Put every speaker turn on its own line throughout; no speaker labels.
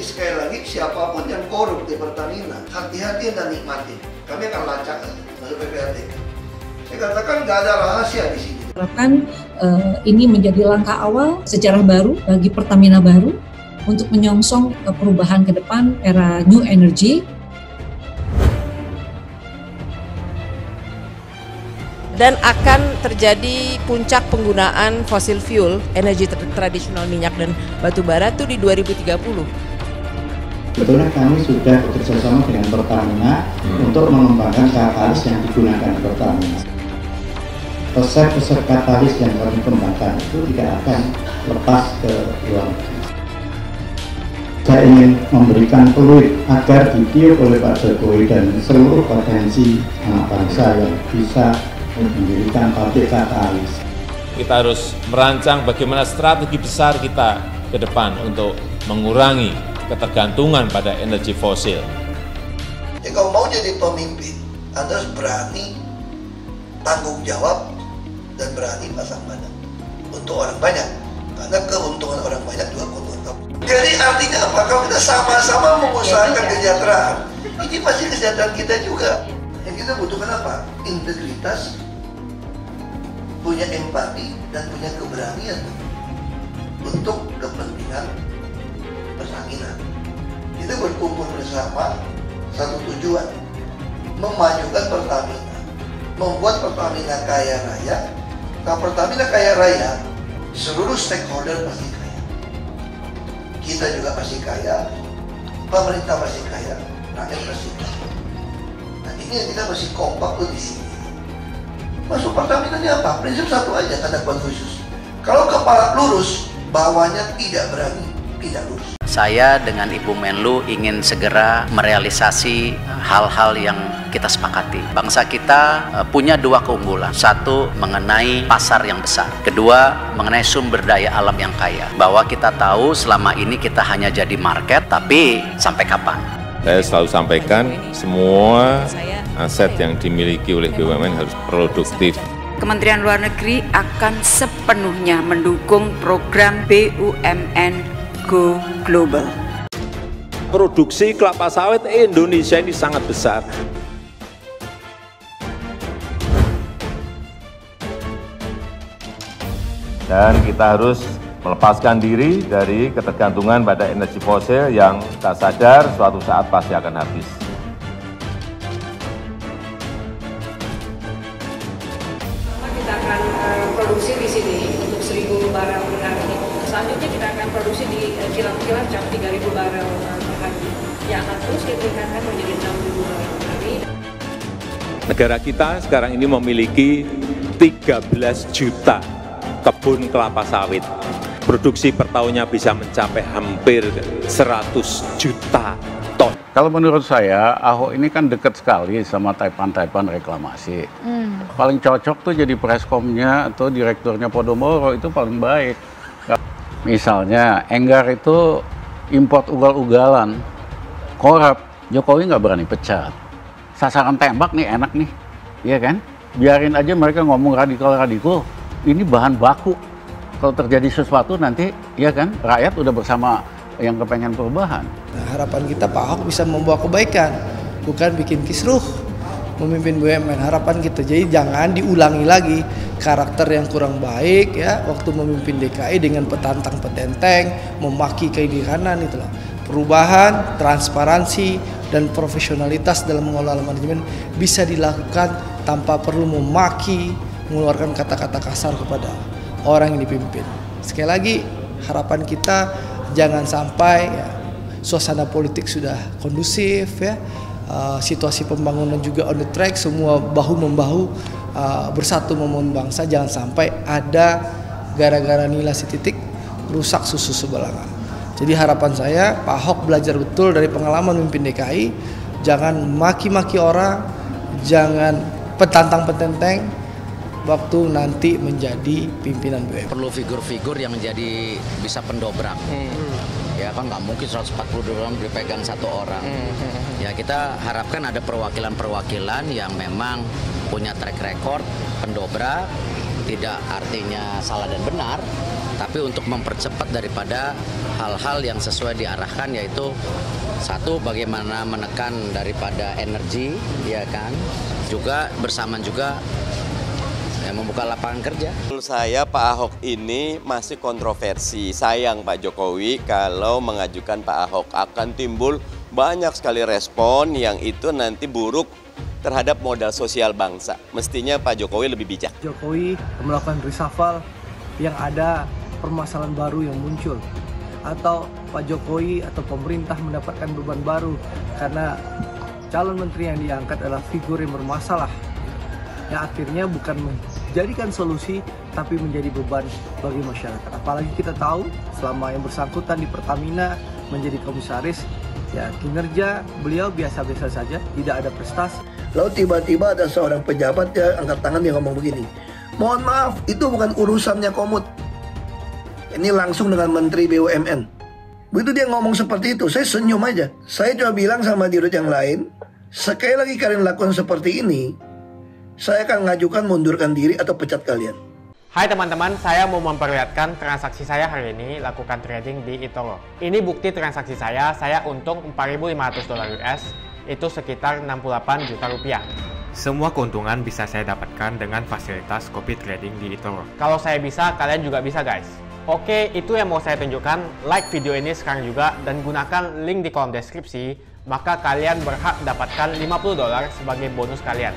sekali lagi, siapapun yang korup di Pertamina, hati-hati dan nikmati. Kami akan lacak masuk PPATK. Saya katakan nggak ada rahasia di sini.
Harapkan ini menjadi langkah awal sejarah baru bagi Pertamina baru untuk menyongsong perubahan ke depan era new energy.
Dan akan terjadi puncak penggunaan fossil fuel, energi tradisional minyak dan batu bara itu di 2030.
Sebetulnya kami sudah bekerjasama dengan Pertamina untuk mengembangkan katalis yang digunakan di Pertamina. Resep-resep katalis yang kami kembangkan itu tidak akan lepas ke luar negeri. Saya ingin memberikan peluit agar ditiup oleh Pak Jokowi dan seluruh potensi anak bangsa yang bisa mendirikan pabrik katalis.
Kita harus merancang bagaimana strategi besar kita ke depan untuk mengurangi ketergantungan pada energi fosil.
Ya, kalau mau jadi pemimpin, Anda harus berani tanggung jawab dan berani pasang badan untuk orang banyak. Karena keuntungan orang banyak juga keuntungan kamu. Jadi artinya apa? Kalau kita sama-sama mengusahakan kesejahteraan, ini pasti kesejahteraan kita juga. Yang kita butuhkan apa? Integritas, punya empati, dan punya keberanian untuk kepentingan Pertamina. Kita berkumpul bersama satu tujuan, memajukan Pertamina, membuat Pertamina kaya raya. Kalau Pertamina kaya raya, seluruh stakeholder pasti kaya. Kita juga pasti kaya, pemerintah pasti kaya, rakyat pasti kaya. Nah, ini yang kita mesti kompak tuh di sini. Masuk Pertamina ini apa? Prinsip satu aja, kata Konfusius. Kalau kepala lurus, bawahnya tidak berani, tidak lurus.
Saya dengan Ibu Menlu ingin segera merealisasi hal-hal yang kita sepakati. Bangsa kita punya dua keunggulan. Satu, mengenai pasar yang besar. Kedua, mengenai sumber daya alam yang kaya. Bahwa kita tahu selama ini kita hanya jadi market, tapi sampai kapan?
Saya selalu sampaikan semua aset yang dimiliki oleh BUMN harus produktif.
Kementerian Luar Negeri akan sepenuhnya mendukung program BUMN Go Global.
Produksi kelapa sawit Indonesia ini sangat besar. Dan kita harus melepaskan diri dari ketergantungan pada energi fosil yang tak sadar suatu saat pasti akan habis.
Kita akan produksi di sini untuk 1.000 barel per hari. Selanjutnya kita akan produksi di kilang-kilang 3.000 barel per hari. Yang akan terus ditingkatkan menjadi 6.000 barel per hari.
Negara kita sekarang ini memiliki 13 juta kebun kelapa sawit. Produksi per tahunnya bisa mencapai hampir 100 juta ton.
Kalau menurut saya, Ahok ini kan dekat sekali sama Taipan reklamasi. Paling cocok tuh jadi preskomnya atau direkturnya Podomoro, itu paling baik. Misalnya, Enggar itu import ugal-ugalan, korup, Jokowi nggak berani pecat. Sasaran tembak nih enak nih, iya kan? Biarin aja mereka ngomong radikal-radikal, ini bahan baku. Kalau terjadi sesuatu nanti, ya kan, rakyat udah bersama yang kepengen perubahan.
Nah, harapan kita Pak Ahok bisa membawa kebaikan, bukan bikin kisruh memimpin BUMN. Harapan kita, jadi jangan diulangi lagi karakter yang kurang baik ya waktu memimpin DKI dengan petantang-petenteng, memaki kiri kanan itulah. Perubahan, transparansi, dan profesionalitas dalam mengelola manajemen bisa dilakukan tanpa perlu memaki, mengeluarkan kata-kata kasar kepada orang yang dipimpin. Sekali lagi, harapan kita jangan sampai ya, suasana politik sudah kondusif ya, situasi pembangunan juga on the track, semua bahu-membahu bersatu membangun bangsa. Jangan sampai ada gara-gara nilai titik rusak susu sebelah. Jadi harapan saya Pak Ahok belajar betul dari pengalaman memimpin DKI, jangan maki-maki orang, jangan petantang-petenteng waktu nanti menjadi pimpinan BUMN.
Perlu figur-figur yang menjadi bisa pendobrak. Ya kan nggak mungkin 140 orang dipegang satu orang. Ya kita harapkan ada perwakilan-perwakilan yang memang punya track record pendobrak, tidak artinya salah dan benar, tapi untuk mempercepat daripada hal-hal yang sesuai diarahkan, yaitu satu, bagaimana menekan daripada energi, ya kan, juga bersamaan juga membuka lapangan kerja.
Menurut saya Pak Ahok ini masih kontroversi. Sayang Pak Jokowi kalau mengajukan Pak Ahok, akan timbul banyak sekali respon yang itu nanti buruk terhadap modal sosial bangsa. Mestinya Pak Jokowi lebih bijak.
Jokowi melakukan reshuffle yang ada permasalahan baru yang muncul. Atau Pak Jokowi atau pemerintah mendapatkan beban baru karena calon menteri yang diangkat adalah figur yang bermasalah. Yang akhirnya bukan menjadikan solusi tapi menjadi beban bagi masyarakat. Apalagi kita tahu selama yang bersangkutan di Pertamina menjadi komisaris, ya kinerja beliau biasa-biasa saja, tidak ada prestasi.
Lalu tiba-tiba ada seorang pejabat yang angkat tangan yang ngomong begini, mohon maaf, itu bukan urusannya Komut. Ini langsung dengan Menteri BUMN. Begitu dia ngomong seperti itu, saya senyum aja. Saya coba bilang sama dirut yang lain, sekali lagi kalian lakukan seperti ini, saya akan mengajukan mundurkan diri atau pecat kalian.
Hai teman-teman, saya mau memperlihatkan transaksi saya hari ini lakukan trading di eToro. Ini bukti transaksi saya untung $4.500 US, itu sekitar 68 juta rupiah. Semua keuntungan bisa saya dapatkan dengan fasilitas copy trading di eToro. Kalau saya bisa, kalian juga bisa guys. Oke, itu yang mau saya tunjukkan. Like video ini sekarang juga dan gunakan link di kolom deskripsi, maka kalian berhak dapatkan $50 sebagai bonus kalian.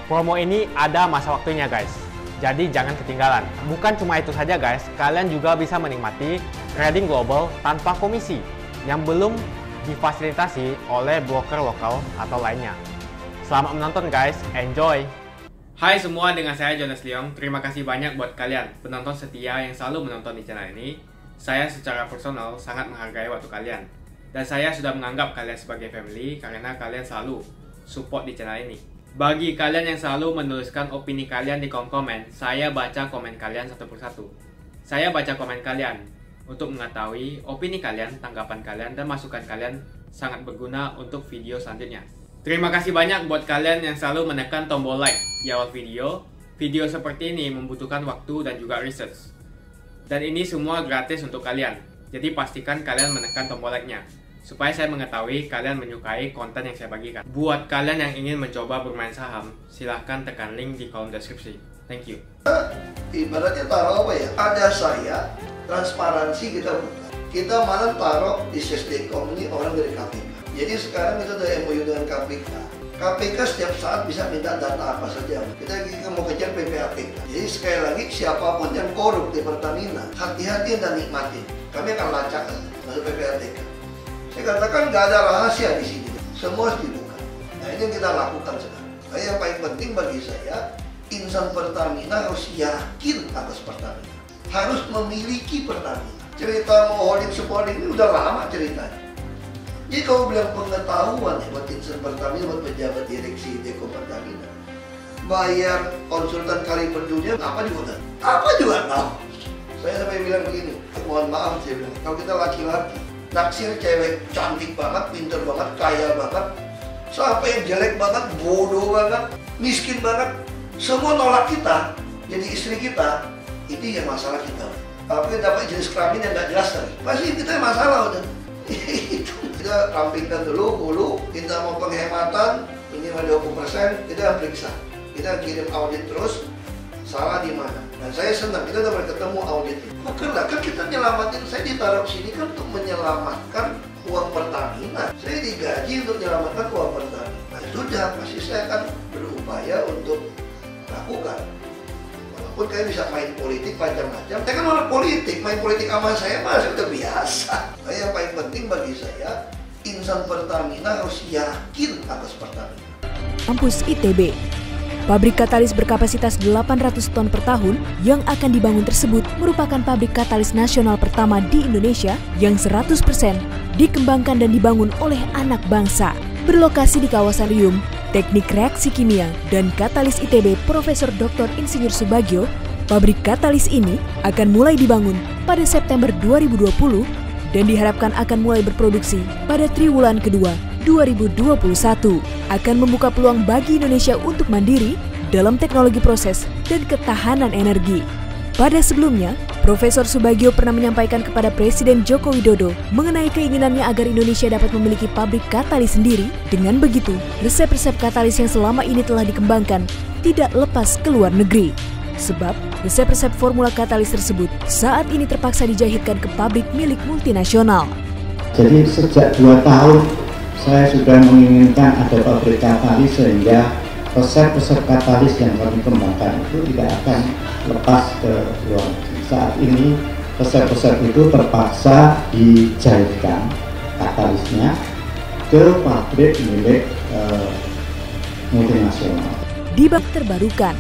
Promo ini ada masa waktunya guys, jadi jangan ketinggalan. Bukan cuma itu saja guys, kalian juga bisa menikmati trading global tanpa komisi yang belum difasilitasi oleh broker lokal atau lainnya. Selamat menonton guys, enjoy! Hai semua, dengan saya Jonas Leong. Terima kasih banyak buat kalian penonton setia yang selalu menonton di channel ini. Saya secara personal sangat menghargai waktu kalian, dan saya sudah menganggap kalian sebagai family karena kalian selalu support di channel ini. Bagi kalian yang selalu menuliskan opini kalian di kolom komen, saya baca komen kalian satu persatu. Saya baca komen kalian untuk mengetahui opini kalian, tanggapan kalian, dan masukan kalian sangat berguna untuk video selanjutnya. Terima kasih banyak buat kalian yang selalu menekan tombol like di awal video. Video seperti ini membutuhkan waktu dan juga research. Dan ini semua gratis untuk kalian. Jadi pastikan kalian menekan tombol like-nya, supaya saya mengetahui kalian menyukai konten yang saya bagikan. Buat kalian yang ingin mencoba bermain saham, silahkan tekan link di kolom deskripsi. Thank you.
Ibaratnya taruh apa ya? Ada saya, transparansi kita buka. Kita malah taruh di SSD.com ini orang dari KPK. Jadi sekarang kita ada MOU dengan KPK. KPK setiap saat bisa minta data apa saja. Kita mau kejar PPATK. Jadi sekali lagi, siapapun yang korup di Pertamina, hati-hati dan nikmati. Kami akan lacak masuk PPATK. Saya katakan nggak ada rahasia di sini, semua harus dibuka. Nah ini yang kita lakukan sekarang. Nah, yang paling penting bagi saya, insan Pertamina harus yakin atas Pertamina, harus memiliki Pertamina. Cerita mau holding subholding ini udah lama ceritanya. Jadi kalau bilang pengetahuan ya buat insan Pertamina, buat pejabat direksi Deko Pertamina, bayar konsultan kali per dunia apa juga tahu. Saya sampai bilang begini, mohon maaf saya bilang, kalau kita laki-laki naksir cewek cantik banget, pinter banget, kaya banget, sampai yang jelek banget, bodoh banget, miskin banget, semua nolak kita jadi istri kita. Itu yang masalah kita. Tapi dapat jenis kelamin yang nggak jelas tadi, pasti kita masalah udah. Itu kita rampingkan dulu, kita mau penghematan minimal 20%, kita periksa, kita kirim audit terus, salah di mana. Dan saya senang kita udah bertemu audit. Karena kan kita nyelamatin, saya ditaruh sini kan untuk menyelamatkan uang Pertamina. Saya digaji untuk menyelamatkan uang Pertamina. Nah sudah, pasti saya akan berupaya untuk lakukan. Walaupun kalian bisa main politik macam-macam, saya kan orang politik, main politik sama saya masih udah biasa. Nah, yang paling penting bagi saya, insan Pertamina harus yakin atas Pertamina.
Kampus ITB, pabrik katalis berkapasitas 800 ton per tahun yang akan dibangun tersebut merupakan pabrik katalis nasional pertama di Indonesia yang 100% dikembangkan dan dibangun oleh anak bangsa. Berlokasi di kawasan Rium, Teknik Reaksi Kimia dan Katalis ITB Profesor Dr. Insinyur Subagio, pabrik katalis ini akan mulai dibangun pada September 2020 dan diharapkan akan mulai berproduksi pada triwulan kedua 2021, akan membuka peluang bagi Indonesia untuk mandiri dalam teknologi proses dan ketahanan energi. Pada sebelumnya, Profesor Subagio pernah menyampaikan kepada Presiden Joko Widodo mengenai keinginannya agar Indonesia dapat memiliki pabrik katalis sendiri. Dengan begitu, resep-resep katalis yang selama ini telah dikembangkan tidak lepas ke luar negeri. Sebab, resep-resep formula katalis tersebut saat ini terpaksa dijahitkan ke pabrik milik multinasional.
Jadi sejak 2 tahun saya sudah menginginkan ada pabrik katalis sehingga resep-resep katalis yang kami kembangkan itu tidak akan lepas ke luar negeri. Saat ini resep-resep itu terpaksa dijahitkan katalisnya ke pabrik milik multinasional.
Di bab terbarukan,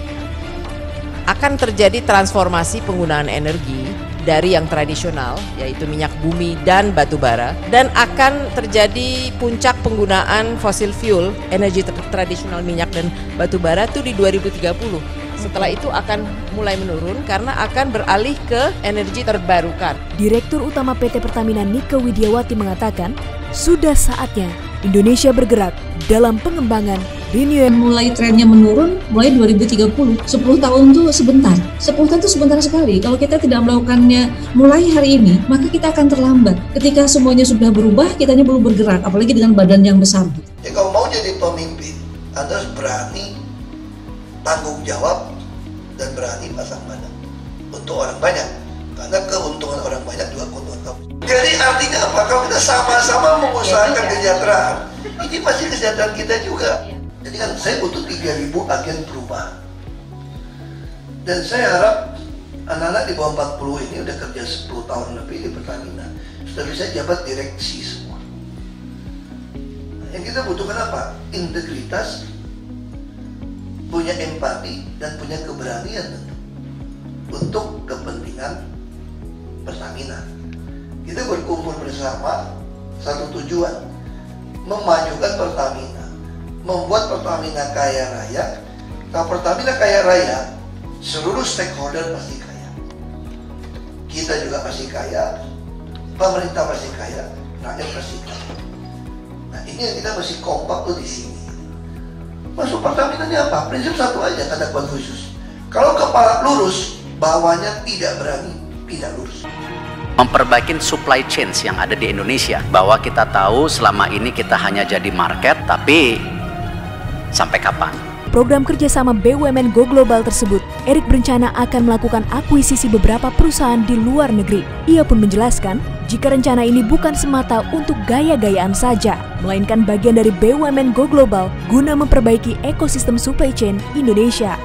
akan terjadi transformasi penggunaan energi dari yang tradisional, yaitu minyak bumi dan batu bara, dan akan terjadi puncak penggunaan fossil fuel, energi tradisional minyak dan batu bara itu di 2030. Setelah itu akan mulai menurun karena akan beralih ke energi terbarukan.
Direktur Utama PT Pertamina Nike Widiawati mengatakan, sudah saatnya Indonesia bergerak dalam pengembangan renewable.
Mulai trennya menurun mulai 2030. 10 tahun itu sebentar. 10 tahun itu sebentar sekali. Kalau kita tidak melakukannya mulai hari ini, maka kita akan terlambat. Ketika semuanya sudah berubah, kitanya belum bergerak, apalagi dengan badan yang besar.
Ya, kalau mau jadi pemimpin, Anda harus berani tanggung jawab dan berani pasang badan untuk orang banyak, karena keuntungan orang banyak juga keuntungan kamu. Jadi artinya apa? Kalau kita sama-sama mengusahakan kesejahteraan, ini pasti kesejahteraan kita juga. Jadi kan saya butuh 3.000 agen perubahan, dan saya harap anak-anak di bawah 40 ini udah kerja 10 tahun lebih di Pertamina, sudah bisa jabat direksi semua. Nah, yang kita butuhkan apa? Integritas, punya empati, dan punya keberanian untuk kepentingan Pertamina. Kita berkumpul bersama satu tujuan, memajukan Pertamina, membuat Pertamina kaya raya. Kalau Pertamina kaya raya, seluruh stakeholder pasti kaya. Kita juga pasti kaya, pemerintah pasti kaya, rakyat pasti kaya. Nah, ini yang kita mesti kompak tuh di sini. Masuk Pertamina ini apa? Prinsip satu aja, tanda Konfusius. Kalau kepala lurus, bawahnya tidak berani pindah lurus.
Memperbaiki supply chain yang ada di Indonesia, bahwa kita tahu selama ini kita hanya jadi market, tapi sampai kapan?
Program kerjasama BUMN Go Global tersebut, Erick berencana akan melakukan akuisisi beberapa perusahaan di luar negeri. Ia pun menjelaskan, jika rencana ini bukan semata untuk gaya-gayaan saja, melainkan bagian dari BUMN Go Global guna memperbaiki ekosistem supply chain Indonesia.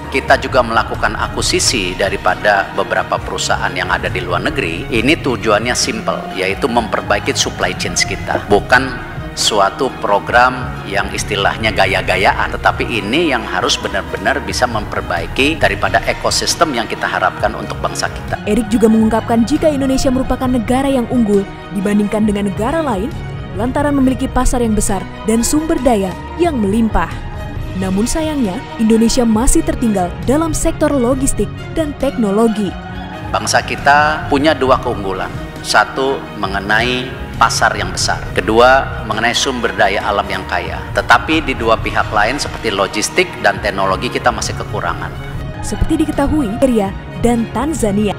Kita juga melakukan akuisisi daripada beberapa perusahaan yang ada di luar negeri. Ini tujuannya simple, yaitu memperbaiki supply chain kita. Bukan suatu program yang istilahnya gaya-gayaan, tetapi ini yang harus benar-benar bisa memperbaiki daripada ekosistem yang kita harapkan untuk bangsa kita.
Erick juga mengungkapkan jika Indonesia merupakan negara yang unggul dibandingkan dengan negara lain, lantaran memiliki pasar yang besar dan sumber daya yang melimpah. Namun sayangnya, Indonesia masih tertinggal dalam sektor logistik dan teknologi.
Bangsa kita punya 2 keunggulan. Satu, mengenai pasar yang besar. Kedua, mengenai sumber daya alam yang kaya. Tetapi di 2 pihak lain seperti logistik dan teknologi kita masih kekurangan.
Seperti diketahui, Nigeria dan Tanzania.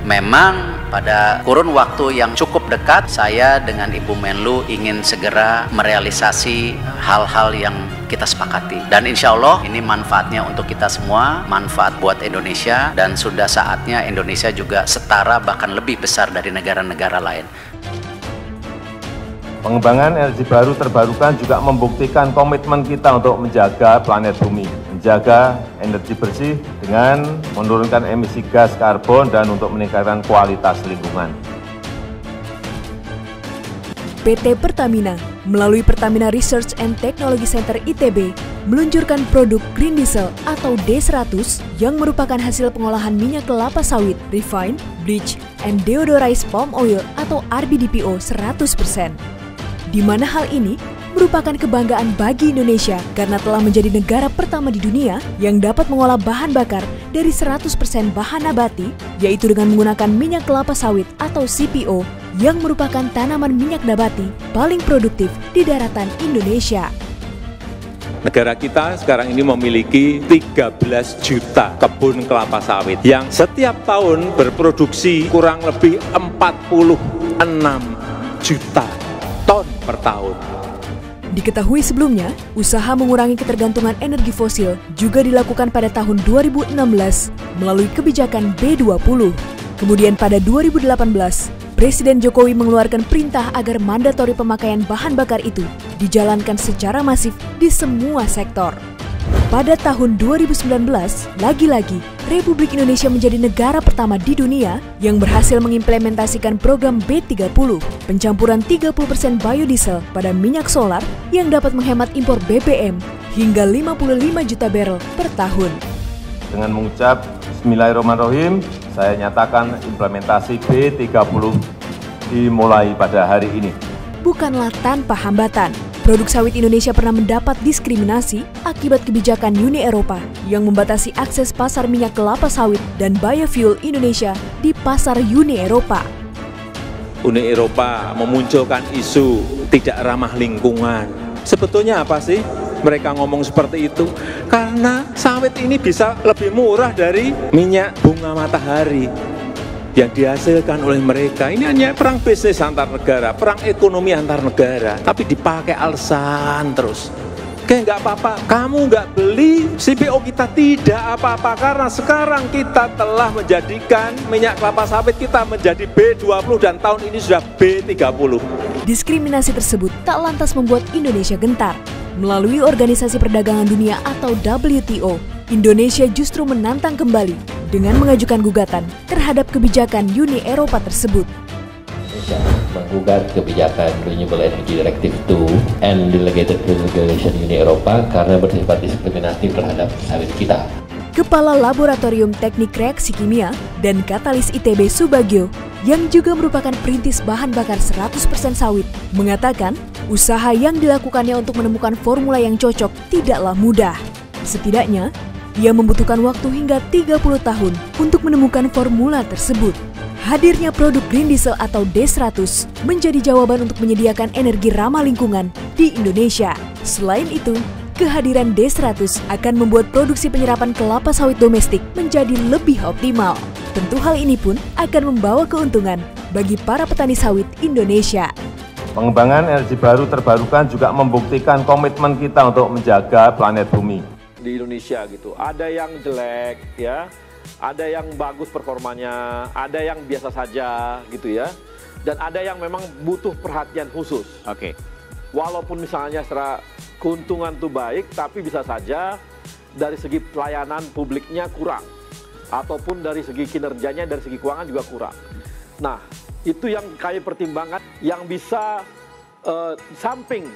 Memang pada kurun waktu yang cukup dekat, saya dengan Ibu Menlu ingin segera merealisasi hal-hal yang kita sepakati. Dan insya Allah ini manfaatnya untuk kita semua, manfaat buat Indonesia, dan sudah saatnya Indonesia juga setara bahkan lebih besar dari negara-negara lain.
Pengembangan energi baru terbarukan juga membuktikan komitmen kita untuk menjaga planet bumi, menjaga energi bersih dengan menurunkan emisi gas karbon dan untuk meningkatkan kualitas lingkungan.
PT Pertamina melalui Pertamina Research and Technology Center ITB meluncurkan produk Green Diesel atau D100 yang merupakan hasil pengolahan minyak kelapa sawit, refined, bleached, and deodorized palm oil atau RBDPO 100%. Di mana hal ini merupakan kebanggaan bagi Indonesia karena telah menjadi negara pertama di dunia yang dapat mengolah bahan bakar dari 100% bahan nabati, yaitu dengan menggunakan minyak kelapa sawit atau CPO yang merupakan tanaman minyak nabati paling produktif di daratan Indonesia.
Negara kita sekarang ini memiliki 13 juta kebun kelapa sawit yang setiap tahun berproduksi kurang lebih 46 juta ton per tahun.
Diketahui sebelumnya, usaha mengurangi ketergantungan energi fosil juga dilakukan pada tahun 2016 melalui kebijakan B20. Kemudian pada 2018, Presiden Jokowi mengeluarkan perintah agar mandatori pemakaian bahan bakar itu dijalankan secara masif di semua sektor. Pada tahun 2019, lagi-lagi Republik Indonesia menjadi negara pertama di dunia yang berhasil mengimplementasikan program B30, pencampuran 30% biodiesel pada minyak solar yang dapat menghemat impor BBM hingga 55 juta barrel per tahun.
Dengan mengucap Bismillahirrahmanirrahim, saya nyatakan implementasi B30 dimulai pada hari ini.
Bukanlah tanpa hambatan. Produk sawit Indonesia pernah mendapat diskriminasi akibat kebijakan Uni Eropa yang membatasi akses pasar minyak kelapa sawit dan biofuel Indonesia di pasar Uni Eropa.
Uni Eropa memunculkan isu tidak ramah lingkungan. Sebetulnya apa sih mereka ngomong seperti itu? Karena sawit ini bisa lebih murah dari minyak bunga matahari yang dihasilkan oleh mereka. Ini hanya perang bisnis antar negara, perang ekonomi antar negara, tapi dipakai alasan terus. Oke, nggak apa-apa, kamu nggak beli CPO kita, tidak apa-apa, karena sekarang kita telah menjadikan minyak kelapa sawit kita menjadi B20 dan tahun ini sudah B30.
Diskriminasi tersebut tak lantas membuat Indonesia gentar. Melalui Organisasi Perdagangan Dunia atau WTO, Indonesia justru menantang kembali dengan mengajukan gugatan terhadap kebijakan Uni Eropa tersebut.
Indonesia menggugat kebijakan Renewable Energy Directive 2 and Delegated Regulation Uni Eropa karena bersifat diskriminatif terhadap sawit kita.
Kepala Laboratorium Teknik Reaksi Kimia dan Katalis ITB Subagio yang juga merupakan perintis bahan bakar 100% sawit, mengatakan usaha yang dilakukannya untuk menemukan formula yang cocok tidaklah mudah. Setidaknya, ia membutuhkan waktu hingga 30 tahun untuk menemukan formula tersebut. Hadirnya produk green diesel atau D100 menjadi jawaban untuk menyediakan energi ramah lingkungan di Indonesia. Selain itu, kehadiran D100 akan membuat produksi penyerapan kelapa sawit domestik menjadi lebih optimal. Tentu hal ini pun akan membawa keuntungan bagi para petani sawit Indonesia.
Pengembangan energi baru terbarukan juga membuktikan komitmen kita untuk menjaga planet bumi.
Di Indonesia gitu, ada yang jelek ya, ada yang bagus performanya, ada yang biasa saja gitu ya, dan ada yang memang butuh perhatian khusus.
Oke.
Walaupun misalnya secara keuntungan itu baik, tapi bisa saja dari segi pelayanan publiknya kurang, ataupun dari segi kinerjanya, dari segi keuangan juga kurang. Nah, itu yang kami pertimbangkan, yang bisa samping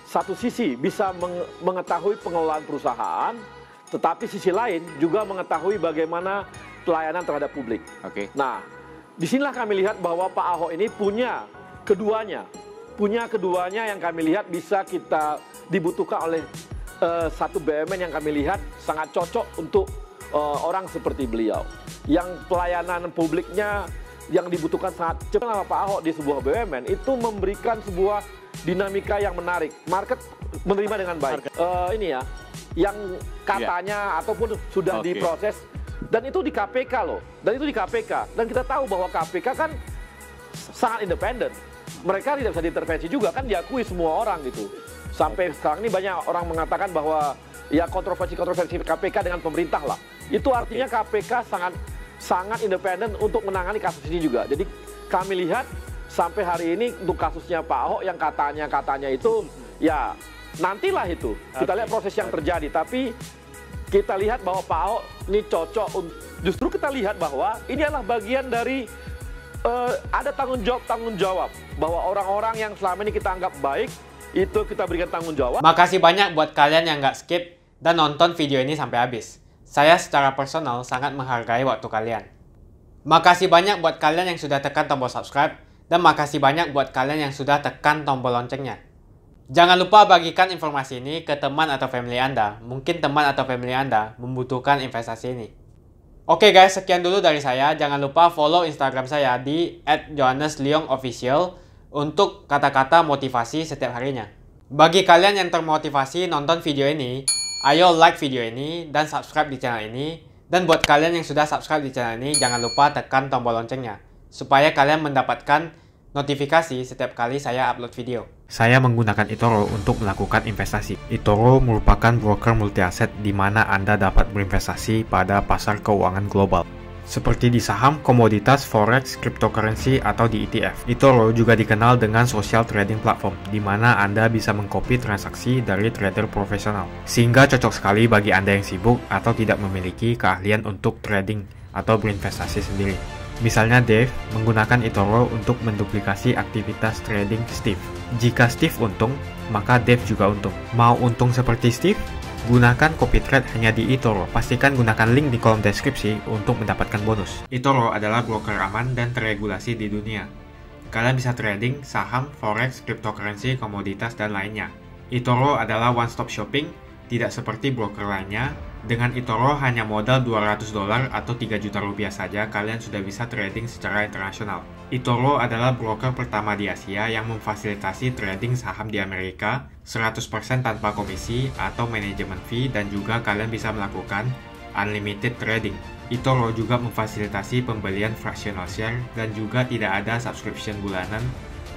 satu sisi bisa mengetahui pengelolaan perusahaan, tetapi sisi lain juga mengetahui bagaimana pelayanan terhadap publik.
Oke.
Nah, disinilah kami lihat bahwa Pak Ahok ini punya keduanya yang kami lihat bisa kita dibutuhkan oleh satu BUMN yang kami lihat sangat cocok untuk orang seperti beliau, yang pelayanan publiknya yang dibutuhkan sangat cepat. Pak Ahok di sebuah BUMN itu memberikan sebuah dinamika yang menarik, market menerima dengan baik. Ini ya, yang katanya ataupun sudah diproses, dan itu di KPK loh, dan kita tahu bahwa KPK kan sangat independen, mereka tidak bisa diintervensi juga, kan diakui semua orang gitu. Sampai sekarang ini banyak orang mengatakan bahwa ya kontroversi KPK dengan pemerintah lah, itu artinya KPK sangat independen untuk menangani kasus ini juga. Jadi kami lihat sampai hari ini untuk kasusnya Pak Ahok yang katanya itu ya nantilah itu kita lihat proses yang terjadi, tapi kita lihat bahwa Pak Ahok ini cocok. Justru kita lihat bahwa ini adalah bagian dari ada tanggung jawab bahwa orang-orang yang selama ini kita anggap baik itu kita berikan tanggung jawab.
Makasih banyak buat kalian yang nggak skip dan nonton video ini sampai habis. Saya secara personal sangat menghargai waktu kalian. Makasih banyak buat kalian yang sudah tekan tombol subscribe, dan makasih banyak buat kalian yang sudah tekan tombol loncengnya. Jangan lupa bagikan informasi ini ke teman atau family Anda. Mungkin teman atau family Anda membutuhkan investasi ini. Oke guys, sekian dulu dari saya. Jangan lupa follow Instagram saya di @johannesleongofficial untuk kata-kata motivasi setiap harinya. Bagi kalian yang termotivasi nonton video ini, ayo like video ini dan subscribe di channel ini. Dan buat kalian yang sudah subscribe di channel ini, jangan lupa tekan tombol loncengnya, supaya kalian mendapatkan notifikasi setiap kali saya upload video. Saya menggunakan eToro untuk melakukan investasi. eToro merupakan broker multi aset di mana Anda dapat berinvestasi pada pasar keuangan global, seperti di saham, komoditas, forex, cryptocurrency, atau di ETF. eToro juga dikenal dengan social trading platform, di mana Anda bisa mengcopy transaksi dari trader profesional, sehingga cocok sekali bagi Anda yang sibuk atau tidak memiliki keahlian untuk trading atau berinvestasi sendiri. Misalnya Dave menggunakan eToro untuk menduplikasi aktivitas trading Steve. Jika Steve untung, maka Dave juga untung. Mau untung seperti Steve? Gunakan copy trade hanya di eToro. Pastikan gunakan link di kolom deskripsi untuk mendapatkan bonus. eToro adalah broker aman dan terregulasi di dunia. Kalian bisa trading saham, forex, cryptocurrency, komoditas, dan lainnya. eToro adalah one-stop shopping, tidak seperti broker lainnya. Dengan eToro hanya modal $200 atau 3 juta rupiah saja, kalian sudah bisa trading secara internasional. eToro adalah broker pertama di Asia yang memfasilitasi trading saham di Amerika 100% tanpa komisi atau manajemen fee, dan juga kalian bisa melakukan unlimited trading. eToro juga memfasilitasi pembelian fractional share dan juga tidak ada subscription bulanan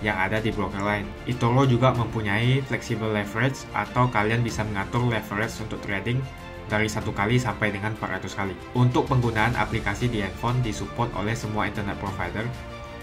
yang ada di broker lain. eToro juga mempunyai flexible leverage atau kalian bisa mengatur leverage untuk trading dari 1 kali sampai dengan 400 kali. Untuk penggunaan aplikasi di handphone disupport oleh semua internet provider.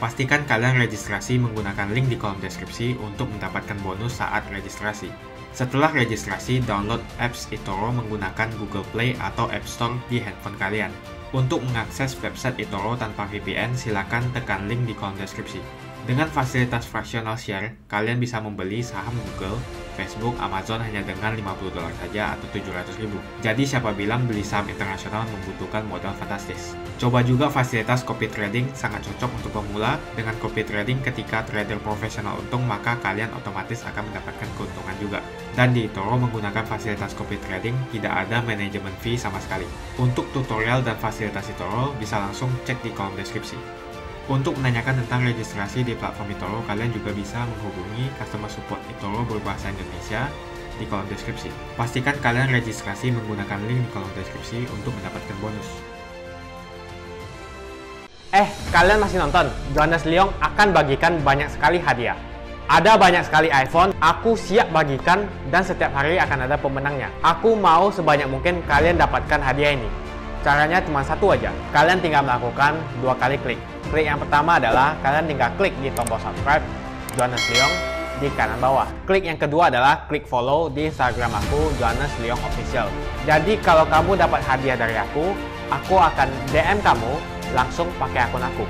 Pastikan kalian registrasi menggunakan link di kolom deskripsi untuk mendapatkan bonus saat registrasi. Setelah registrasi, download apps eToro menggunakan Google Play atau App Store di handphone kalian. Untuk mengakses website eToro tanpa VPN, silakan tekan link di kolom deskripsi. Dengan fasilitas fractional share, kalian bisa membeli saham Google, Facebook, Amazon hanya dengan $50 saja atau 700.000. Jadi siapa bilang beli saham internasional membutuhkan modal fantastis. Coba juga fasilitas copy trading, sangat cocok untuk pemula. Dengan copy trading ketika trader profesional untung, maka kalian otomatis akan mendapatkan keuntungan juga. Dan di eToro menggunakan fasilitas copy trading, tidak ada manajemen fee sama sekali. Untuk tutorial dan fasilitas eToro, bisa langsung cek di kolom deskripsi. Untuk menanyakan tentang registrasi di platform eToro, kalian juga bisa menghubungi customer support eToro berbahasa Indonesia di kolom deskripsi. Pastikan kalian registrasi menggunakan link di kolom deskripsi untuk mendapatkan bonus. Kalian masih nonton? Johannes Leong akan bagikan banyak sekali hadiah. Ada banyak sekali iPhone, aku siap bagikan dan setiap hari akan ada pemenangnya. Aku mau sebanyak mungkin kalian dapatkan hadiah ini. Caranya cuma satu aja, kalian tinggal melakukan 2 kali klik. Klik yang pertama adalah kalian tinggal klik di tombol subscribe Johannes Leong di kanan bawah. Klik yang kedua adalah klik follow di Instagram aku Johannes Leong Official. Jadi kalau kamu dapat hadiah dari aku akan DM kamu langsung pakai akun aku.